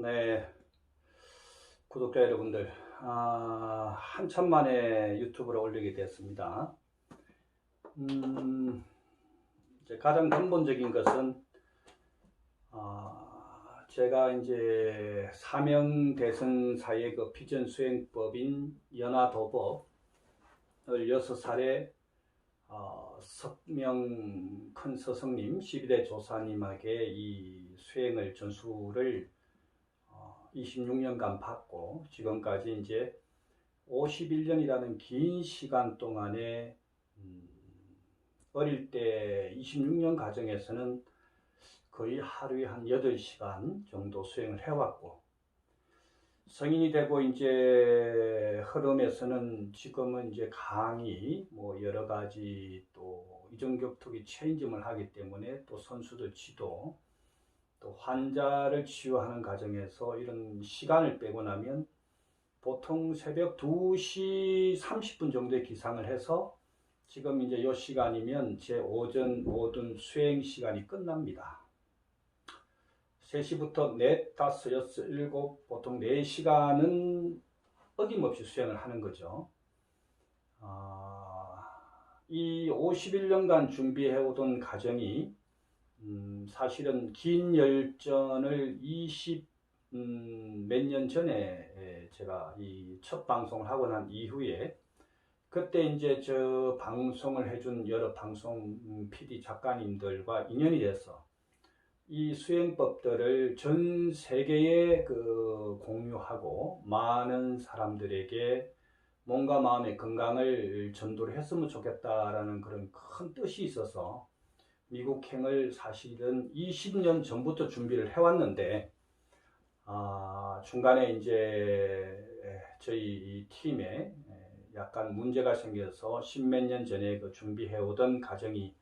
네, 구독자 여러분들, 한참 만에 유튜브를 올리게 됐습니다. 이제 가장 근본적인 것은, 제가 이제 사명대선사의 그 비전 수행법인 연화도법을 6살에 석명 큰 스승님 12대 조사님에게 이 수행을 전수를 26년간 받고 지금까지 이제 51년이라는 긴 시간 동안에 어릴 때 26년 과정에서는 거의 하루에 한 8시간 정도 수행을 해왔고, 성인이 되고 이제 흐름에서는 지금은 이제 강의 뭐 여러 가지 또 이종격투기 체인점을 하기 때문에 또 선수들 지도 또 환자를 치유하는 과정에서 이런 시간을 빼고 나면 보통 새벽 2시 30분 정도의 기상을 해서 지금 이제 이 시간이면 제 오전 모든 수행 시간이 끝납니다. 3시부터 4, 5, 6, 7 보통 4시간은 어김없이 수행을 하는 거죠. 이 51년간 준비해오던 과정이 사실은 긴 열전을 20 몇 년 전에 제가 이 첫 방송을 하고 난 이후에 그때 이제 저 방송을 해준 여러 방송 PD 작가님들과 인연이 돼서 이 수행법들을 전 세계에 그 공유하고 많은 사람들에게 몸과 마음의 건강을 전도를 했으면 좋겠다라는 그런 큰 뜻이 있어서 미국행을 사실은 20년 전부터 준비를 해왔는데, 중간에 이제 저희 팀에 약간 문제가 생겨서 십몇 년 전에 그 준비해오던 과정이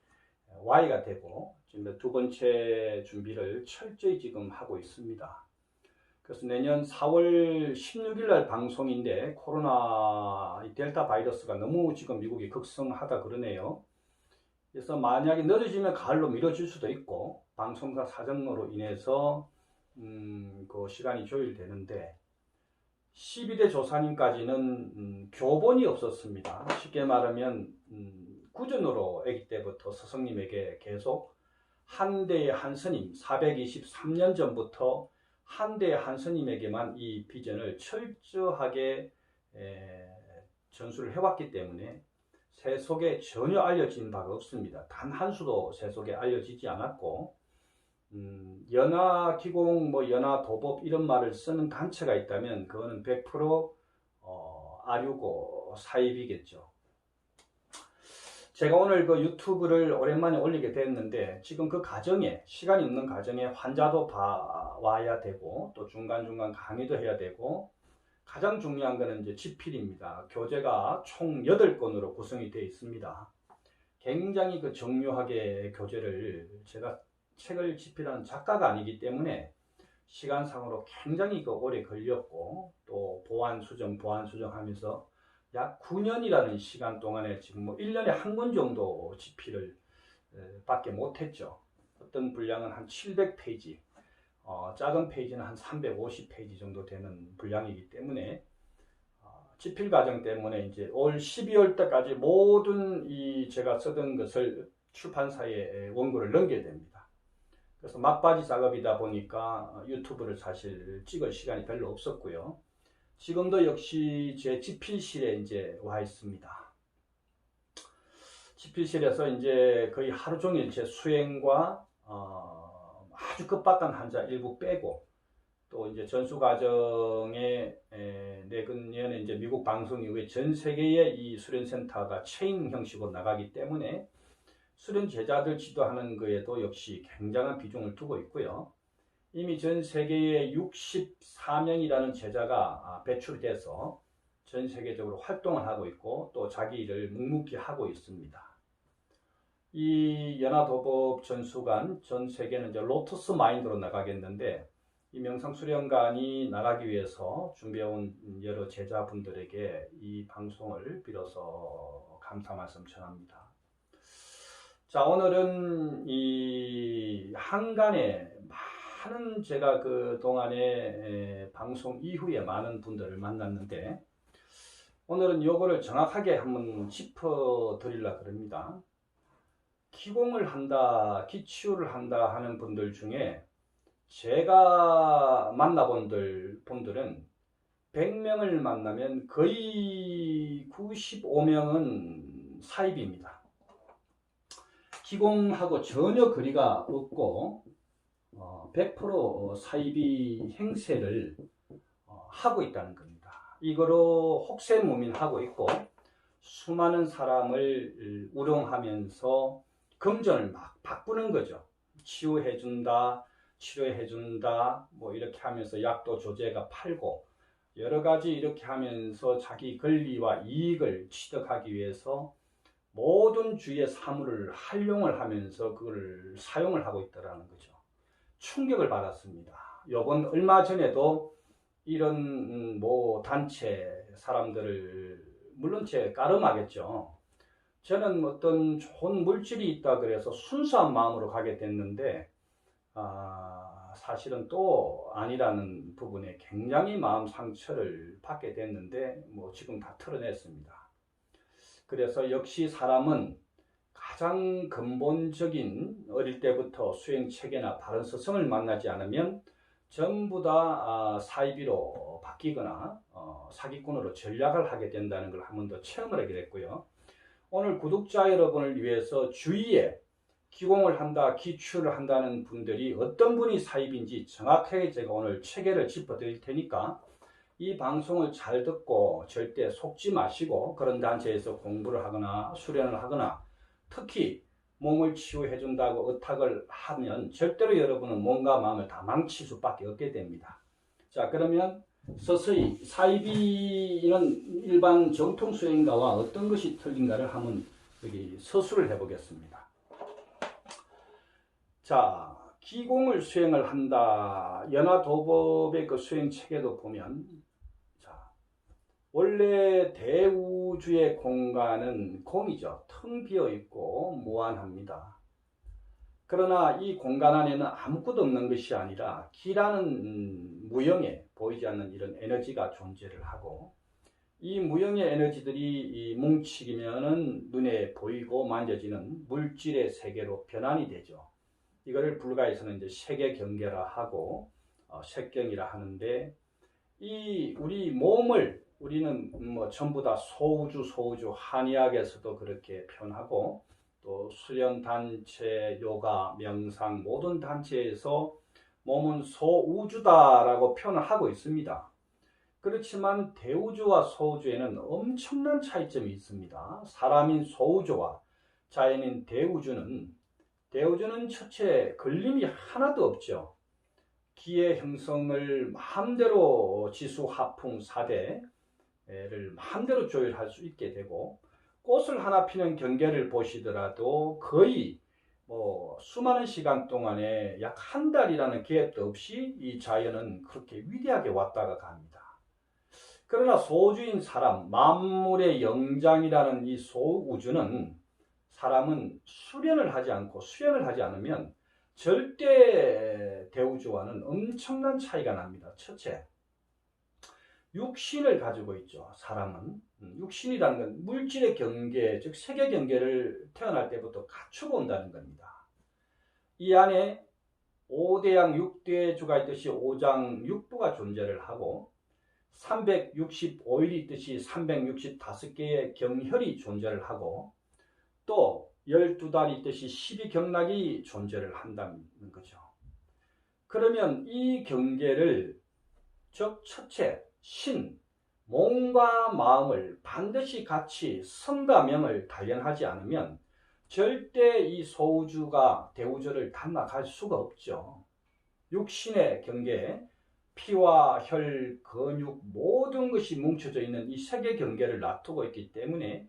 Y가 되고, 지금 두 번째 준비를 철저히 지금 하고 있습니다. 그래서 내년 4월 16일 날 방송인데, 코로나 델타 바이러스가 너무 지금 미국이 극성하다 그러네요. 그래서 만약에 늦어지면 가을로 미뤄질 수도 있고 방송사 사정으로 인해서 그 시간이 조율되는데 12대 조사님까지는 교본이 없었습니다. 쉽게 말하면 구전으로 아기 때부터 스승님에게 계속 한 대의 한 스님 423년 전부터 한 대의 한 스님에게만 이 비전을 철저하게 전수를 해왔기 때문에 세속에 전혀 알려진 바가 없습니다. 단 한 수도 세속에 알려지지 않았고, 연화기공, 연화도법 이런 말을 쓰는 단체가 있다면 그거는 100% 아류고 사입이겠죠. 제가 오늘 그 유튜브를 오랜만에 올리게 됐는데 지금 그 과정에 시간이 없는 과정에 환자도 봐와야 되고 또 중간중간 강의도 해야 되고 가장 중요한 것은 이제 집필입니다. 교재가 총 8권으로 구성이 되어 있습니다. 굉장히 그 정교하게 교재를 제가 책을 집필하는 작가가 아니기 때문에 시간상으로 굉장히 그 오래 걸렸고 또 보완 수정 하면서 약 9년이라는 시간 동안에 지금 뭐 1년에 한 권 정도 집필을 밖에 못했죠. 어떤 분량은 한 700페이지, 작은 페이지는 한 350페이지 정도 되는 분량이기 때문에 집필 과정 때문에 이제 올 12월 때까지 모든 이 제가 쓰던 것을 출판사에 원고를 넘겨야 됩니다. 그래서 막바지 작업이다 보니까 유튜브를 사실 찍을 시간이 별로 없었고요. 지금도 역시 제 집필실에 이제 와 있습니다. 집필실에서 이제 거의 하루 종일 제 수행과 아주 급박한 환자 일부 빼고 또 이제 전수 과정에 내년에 이제 미국 방송 이후에 전 세계에 이 수련센터가 체인 형식으로 나가기 때문에 수련 제자들 지도하는 거에도 역시 굉장한 비중을 두고 있고요. 이미 전 세계에 64명이라는 제자가 배출돼서 전 세계적으로 활동을 하고 있고 또 자기 일을 묵묵히 하고 있습니다. 이 연화도법 전수관 전 세계는 이제 로터스 마인드로 나가겠는데 이 명상수련관이 나가기 위해서 준비해온 여러 제자분들에게 이 방송을 빌어서 감사 말씀 전합니다. 자, 오늘은 이 한간에 많은 제가 그 동안에 방송 이후에 많은 분들을 만났는데 오늘은 요거를 정확하게 한번 짚어 드리려고 합니다. 기공을 한다, 기치유를 한다 하는 분들 중에 제가 만나본 분들은 100명을 만나면 거의 95명은 사입입니다. 기공하고 전혀 거리가 없고 100% 사이비 행세를 하고 있다는 겁니다. 이거로 혹세무민하고 있고 수많은 사람을 우롱하면서 금전을 막 바꾸는 거죠. 치유해준다, 치료해준다, 뭐 이렇게 하면서 약도 조제가 팔고 여러 가지 이렇게 하면서 자기 권리와 이익을 취득하기 위해서 모든 주위의 사물을 활용을 하면서 그걸 사용을 하고 있다는 거죠. 충격을 받았습니다. 요번 얼마 전에도 이런 뭐 단체 사람들을 물론 제 까름하겠죠. 저는 어떤 좋은 물질이 있다 그래서 순수한 마음으로 가게 됐는데 사실은 또 아니라는 부분에 굉장히 마음 상처를 받게 됐는데 뭐 지금 다 털어냈습니다. 그래서 역시 사람은 가장 근본적인 어릴 때부터 수행체계나 바른 스승을 만나지 않으면 전부 다 사이비로 바뀌거나 사기꾼으로 전략을 하게 된다는 걸 한 번 더 체험을 하게 됐고요. 오늘 구독자 여러분을 위해서 주위에 기공을 한다, 기추를 한다는 분들이 어떤 분이 사입인지 정확하게 제가 오늘 체계를 짚어 드릴 테니까 이 방송을 잘 듣고 절대 속지 마시고 그런 단체에서 공부를 하거나 수련을 하거나 특히 몸을 치유해 준다고 의탁을 하면 절대로 여러분은 몸과 마음을 다 망칠 수밖에 없게 됩니다. 자, 그러면 서서히 사이비는 일반 정통 수행가와 어떤 것이 틀린가를 한번 여기 서술을 해보겠습니다. 자, 기공을 수행을 한다. 연화도법의 그 수행 체계도 보면 원래 대우주의 공간은 공이죠. 텅 비어 있고 무한합니다. 그러나 이 공간 안에는 아무것도 없는 것이 아니라 기라는 무형의 보이지 않는 이런 에너지가 존재를 하고 이 무형의 에너지들이 뭉치면은 눈에 보이고 만져지는 물질의 세계로 변환이 되죠. 이거를 불가에서는 이제 세계 경계라 하고 색경이라 하는데 이 우리 몸을 우리는 뭐 전부 다 소우주 한의학에서도 그렇게 표현하고 또 수련 단체, 요가, 명상 모든 단체에서 몸은 소우주다라고 표현을 하고 있습니다. 그렇지만 대우주와 소우주에는 엄청난 차이점이 있습니다. 사람인 소우주와 자연인 대우주는 첫째 걸림이 하나도 없죠. 기의 형성을 마음대로 지수하풍 사대를 마음대로 조율할 수 있게 되고 꽃을 하나 피는 경계를 보시더라도 거의 수많은 시간 동안에 약 한 달이라는 갭도 없이 이 자연은 그렇게 위대하게 왔다가 갑니다. 그러나 소주인 사람, 만물의 영장이라는 이 소우주는 사람은 수련을 하지 않고 수행을 하지 않으면 절대 대우주와는 엄청난 차이가 납니다. 첫째, 육신을 가지고 있죠. 사람은 육신이라는 건 물질의 경계, 즉 세계 경계를 태어날 때부터 갖추고 온다는 겁니다. 이 안에 5대양 6대주가 있듯이 5장 6부가 존재를 하고 365일이 있듯이 365개의 경혈이 존재를 하고 또 12달이 있듯이 12경락이 존재를 한다는 거죠. 그러면 이 경계를 즉 첫째 신, 몸과 마음을 반드시 같이 성과 명을 단련하지 않으면 절대 이 소우주가 대우주를 담락할 수가 없죠. 육신의 경계, 피와 혈, 근육 모든 것이 뭉쳐져 있는 이 세계 경계를 놔두고 있기 때문에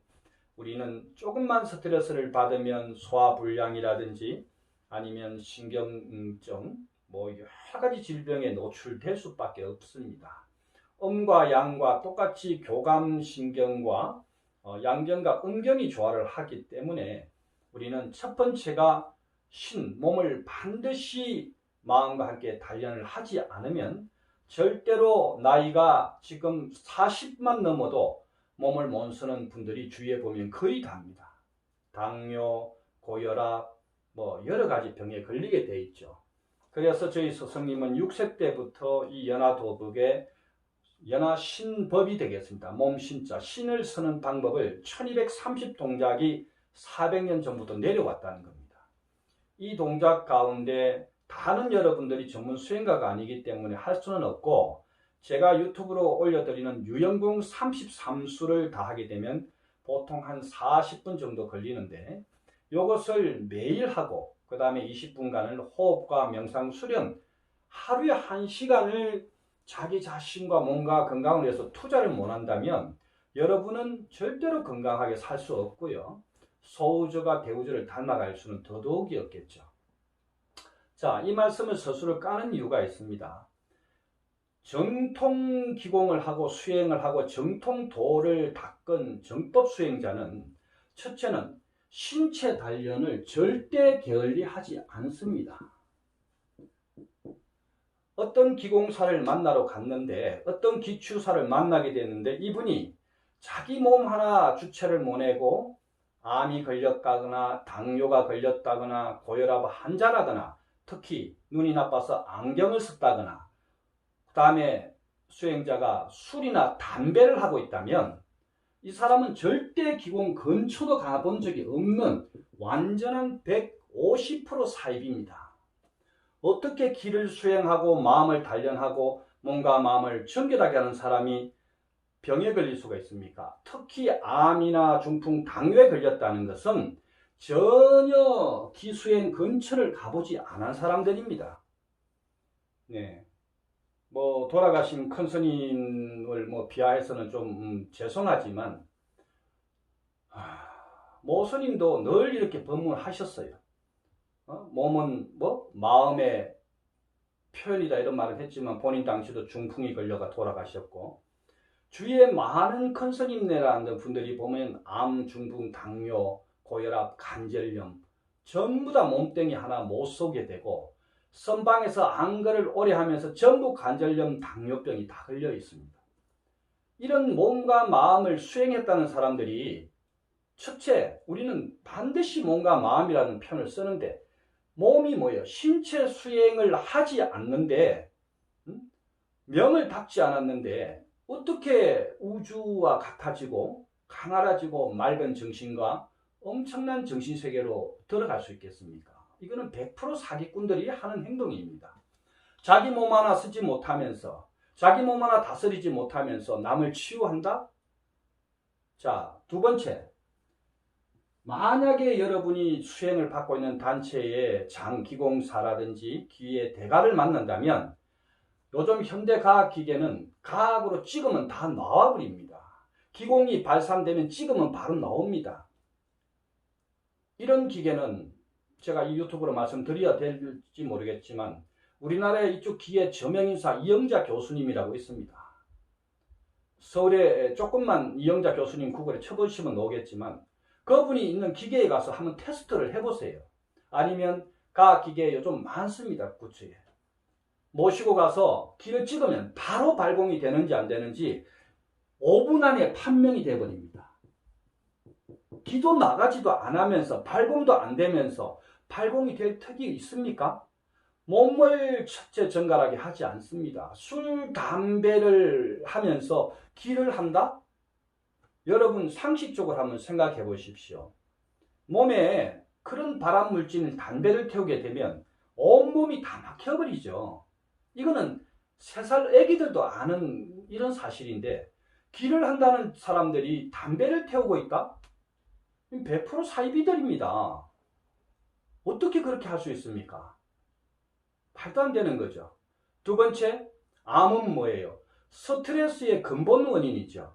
우리는 조금만 스트레스를 받으면 소화불량이라든지 아니면 신경증, 뭐 여러 가지 질병에 노출될 수밖에 없습니다. 음과 양과 똑같이 교감신경과 양경과 음경이 조화를 하기 때문에 우리는 첫 번째가 신, 몸을 반드시 마음과 함께 단련을 하지 않으면 절대로 나이가 지금 40만 넘어도 몸을 못 쓰는 분들이 주위에 보면 거의 다입니다. 당뇨, 고혈압, 뭐 여러 가지 병에 걸리게 돼 있죠. 그래서 저희 스승님은 6세 때부터 이 연화도복의 연화신법이 되겠습니다. 몸신자, 신을 쓰는 방법을 1230동작이 400년 전부터 내려왔다는 겁니다. 이 동작 가운데 다는 여러분들이 전문 수행가가 아니기 때문에 할 수는 없고, 제가 유튜브로 올려드리는 유연궁 33수를 다 하게 되면 보통 한 40분 정도 걸리는데, 이것을 매일 하고 그 다음에 20분간을 호흡과 명상 수련, 하루에 1시간을 자기 자신과 몸과 건강을 위해서 투자를 못 한다면 여러분은 절대로 건강하게 살 수 없고요, 소우주가 대우주를 닮아갈 수는 더더욱이 없겠죠. 자, 이 말씀을 서술을 까는 이유가 있습니다. 정통 기공을 하고 수행을 하고 정통도를 닦은 정법 수행자는 첫째는 신체 단련을 절대 게을리하지 않습니다. 어떤 기공사를 만나러 갔는데, 어떤 기추사를 만나게 됐는데, 이분이 자기 몸 하나 주체를 못 내고 암이 걸렸다거나 당뇨가 걸렸다거나 고혈압 환자라거나 특히 눈이 나빠서 안경을 썼다거나 그 다음에 수행자가 술이나 담배를 하고 있다면 이 사람은 절대 기공 근처도 가본 적이 없는 완전한 150% 사입입니다. 어떻게 길을 수행하고 마음을 단련하고 몸과 마음을 정결하게 하는 사람이 병에 걸릴 수가 있습니까? 특히 암이나 중풍, 당뇨에 걸렸다는 것은 전혀 기수행 근처를 가보지 않은 사람들입니다. 네. 뭐 돌아가신 큰 스님을 비하해서는 좀 죄송하지만 모 스님도 늘 이렇게 법문하셨어요. 몸은 마음의 표현이다 이런 말을 했지만 본인 당시도 중풍이 걸려가 돌아가셨고, 주위에 많은 큰 스님네라는 분들이 보면 암, 중풍, 당뇨, 고혈압, 관절염 전부 다 몸뚱이 하나 못 쏘게 되고, 선방에서 안거를 오래 하면서 전부 관절염, 당뇨병이 다 걸려 있습니다. 이런 몸과 마음을 수행했다는 사람들이, 첫째, 우리는 반드시 몸과 마음이라는 표현을 쓰는데, 몸이 뭐예요? 신체 수행을 하지 않는데, 명을 닦지 않았는데 어떻게 우주와 같아지고 강활해지고 맑은 정신과 엄청난 정신세계로 들어갈 수 있겠습니까? 이거는 100% 사기꾼들이 하는 행동입니다. 자기 몸 하나 쓰지 못하면서, 자기 몸 하나 다스리지 못하면서 남을 치유한다? 자, 두 번째, 만약에 여러분이 수행을 받고 있는 단체의 장기공사라든지 기의 대가를 만난다면 요즘 현대과학기계는 과학으로 찍으면 다 나와버립니다. 기공이 발산되면 찍으면 바로 나옵니다. 이런 기계는 제가 이 유튜브로 말씀드려야 될지 모르겠지만 우리나라의 이쪽 기계 저명인사 이영자 교수님이라고 있습니다. 서울에 조금만 이영자 교수님 구글에 쳐보시면 나오겠지만 그분이 있는 기계에 가서 한번 테스트를 해보세요. 아니면 과학기계 요즘 많습니다. 구치에 모시고 가서 기를 찍으면 바로 발공이 되는지 안 되는지 5분 안에 판명이 되어버립니다. 기도 나가지도 안 하면서 발공도 안 되면서 발공이 될 턱이 있습니까? 몸을 첫째 정갈하게 하지 않습니다. 술, 담배를 하면서 기를 한다? 여러분 상식적으로 한번 생각해 보십시오. 몸에 그런 발암물질 담배를 태우게 되면 온몸이 다 막혀버리죠. 이거는 3살 애기들도 아는 이런 사실인데, 기를 한다는 사람들이 담배를 태우고 있다? 100% 사이비들입니다. 어떻게 그렇게 할 수 있습니까? 말도 안 되는 거죠. 두 번째, 암은 뭐예요? 스트레스의 근본 원인이죠.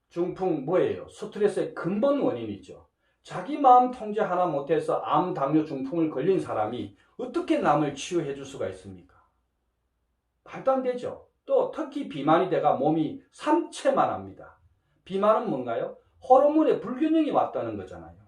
중풍 뭐예요? 스트레스의 근본 원인이죠. 자기 마음 통제 하나 못해서 암, 당뇨, 중풍을 걸린 사람이 어떻게 남을 치유해 줄 수가 있습니까? 말도 안 되죠. 또 특히 비만이 돼가 몸이 삼체만 합니다. 비만은 뭔가요? 호르몬의 불균형이 왔다는 거잖아요.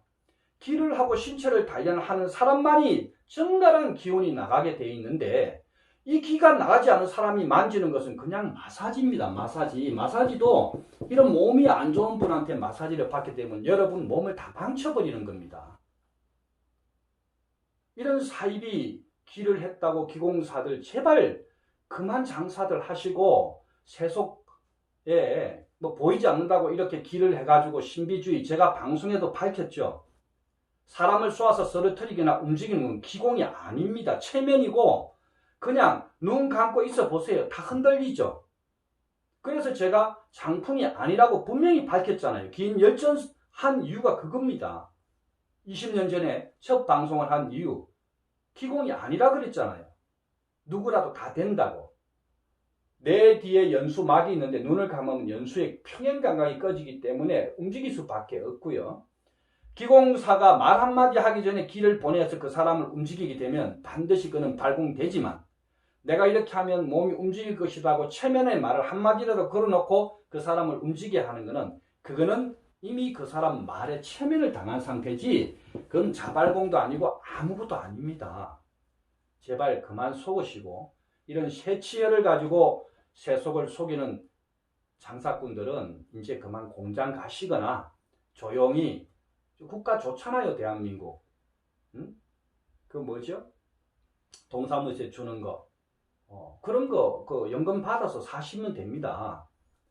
기를 하고 신체를 단련하는 사람만이 정갈한 기운이 나가게 돼 있는데 이 기가 나가지 않은 사람이 만지는 것은 그냥 마사지입니다. 마사지도 이런 몸이 안 좋은 분한테 마사지를 받게 되면 여러분 몸을 다 망쳐버리는 겁니다. 이런 사입이 기를 했다고 기공사들 제발 그만 장사들 하시고 세속에 뭐 보이지 않는다고 이렇게 기를 해가지고 신비주의 제가 방송에도 밝혔죠. 사람을 쏘아서 쓰러뜨리거나 움직이는 건 기공이 아닙니다. 체면이고 그냥 눈 감고 있어 보세요. 다 흔들리죠. 그래서 제가 장풍이 아니라고 분명히 밝혔잖아요. 긴 열전한 이유가 그겁니다. 20년 전에 첫 방송을 한 이유. 기공이 아니라 그랬잖아요. 누구라도 다 된다고. 내 뒤에 연수막이 있는데 눈을 감으면 연수의 평행감각이 꺼지기 때문에 움직일 수밖에 없고요. 기공사가 말 한마디 하기 전에 기를 보내서 그 사람을 움직이게 되면 반드시 그는 발공되지만 내가 이렇게 하면 몸이 움직일 것이라고 체면의 말을 한마디라도 걸어놓고 그 사람을 움직이게 하는 것은 그거는 이미 그 사람 말에 체면을 당한 상태지 그건 자발공도 아니고 아무것도 아닙니다. 제발 그만 속으시고 이런 새치혈을 가지고 세속을 속이는 장사꾼들은 이제 그만 공장 가시거나 조용히 국가 좋잖아요. 대한민국. 응? 그 뭐죠? 동사무소에 주는 거. 그런 거 그 연금 받아서 사시면 됩니다.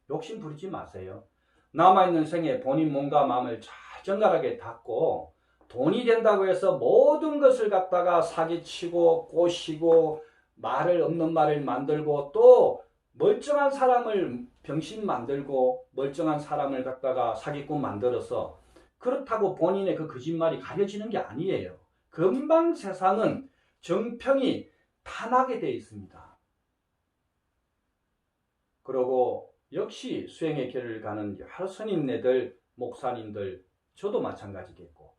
욕심 부리지 마세요. 남아있는 생에 본인 몸과 마음을 잘 정갈하게 닫고 돈이 된다고 해서 모든 것을 갖다가 사기치고 꼬시고 말을 없는 말을 만들고 또 멀쩡한 사람을 병신 만들고 멀쩡한 사람을 갖다가 사기꾼 만들어서 그렇다고 본인의 그 거짓말이 가려지는 게 아니에요. 금방 세상은 정평이 타나게 되어 있습니다. 그리고 역시 수행의 길을 가는 여러 스님네들, 목사님들, 저도 마찬가지겠고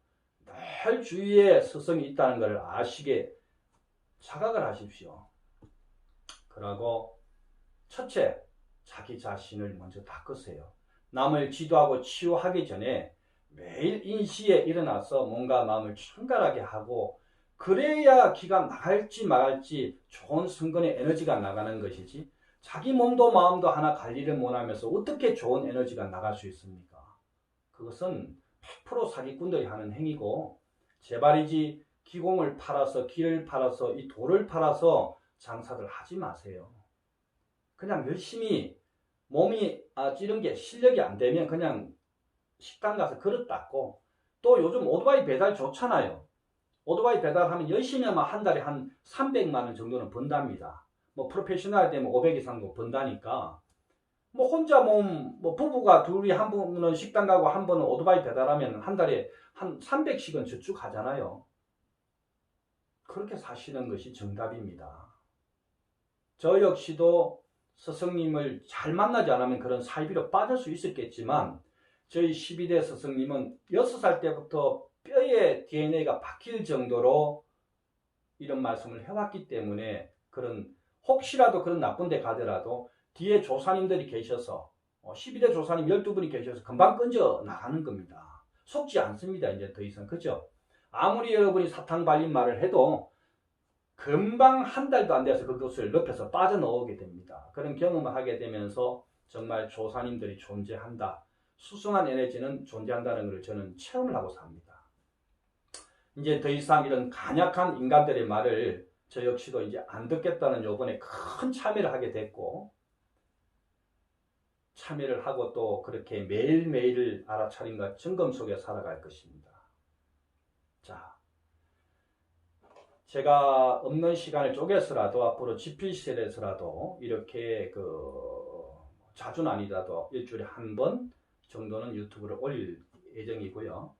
늘 주위에 스승이 있다는 것을 아시게 자각을 하십시오. 그러고 첫째, 자기 자신을 먼저 닦으세요. 남을 지도하고 치유하기 전에 매일 인시에 일어나서 몸과 마음을 청결하게 하고 그래야 기가 나갈지 말지 좋은 성근의 에너지가 나가는 것이지 자기 몸도 마음도 하나 관리를 못하면서 어떻게 좋은 에너지가 나갈 수 있습니까? 그것은 100% 사기꾼들이 하는 행위고 제발이지 기공을 팔아서 기를 팔아서 이 돌을 팔아서 장사들 하지 마세요. 그냥 열심히 몸이 이런 게 실력이 안 되면 그냥 식당 가서 그릇 닦고 또 요즘 오토바이 배달 좋잖아요. 오토바이 배달하면 열심히 하면 한 달에 한 300만 원 정도는 번답니다. 뭐 프로페셔널 되면 500 이상도 번다니까 뭐 혼자 뭐 부부가 둘이 한 번은 식당 가고 한 번은 오토바이 배달하면 한 달에 한 300씩은 저축하잖아요. 그렇게 사시는 것이 정답입니다. 저 역시도 스승님을 잘 만나지 않으면 그런 사이비로 빠질 수 있었겠지만 저희 12대 스승님은 6살 때부터 뼈에 DNA가 박힐 정도로 이런 말씀을 해왔기 때문에 그런 혹시라도 그런 나쁜 데 가더라도 뒤에 조사님들이 계셔서 12대 조사님 12분이 계셔서 금방 건져 나가는 겁니다. 속지 않습니다. 이제 더 이상. 그죠? 아무리 여러분이 사탕 발린 말을 해도 금방 한 달도 안 돼서 그것을 늪에서 빠져나오게 됩니다. 그런 경험을 하게 되면서 정말 조사님들이 존재한다. 수승한 에너지는 존재한다는 것을 저는 체험을 하고 삽니다. 이제 더 이상 이런 간약한 인간들의 말을 저 역시도 이제 안 듣겠다는 요번에 큰 참여를 하게 됐고 참여를 하고 또 그렇게 매일매일 알아차림과 점검 속에 살아갈 것입니다. 자, 제가 없는 시간을 쪼개서라도 앞으로 집필실에서라도 이렇게 자주는 아니라도 일주일에 한 번 정도는 유튜브를 올릴 예정이고요.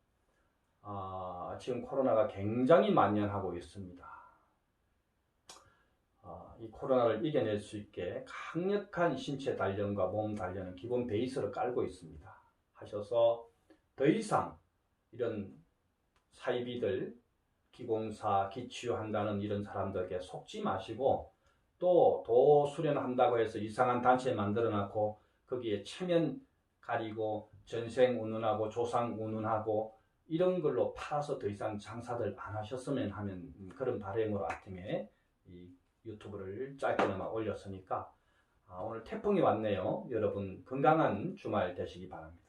지금 코로나가 굉장히 만연하고 있습니다. 이 코로나를 이겨낼 수 있게 강력한 신체 단련과 몸 단련은 기본 베이스를 깔고 있습니다. 하셔서 더 이상 이런 사이비들, 기공사, 기치유한다는 이런 사람들에게 속지 마시고 또 도 수련한다고 해서 이상한 단체 만들어놓고 거기에 체면 가리고 전생 운운하고 조상 운운하고 이런 걸로 팔아서 더 이상 장사들 안 하셨으면 하는 그런 바람으로 아침에 이 유튜브를 짧게나마 올렸으니까 오늘 태풍이 왔네요. 여러분 건강한 주말 되시기 바랍니다.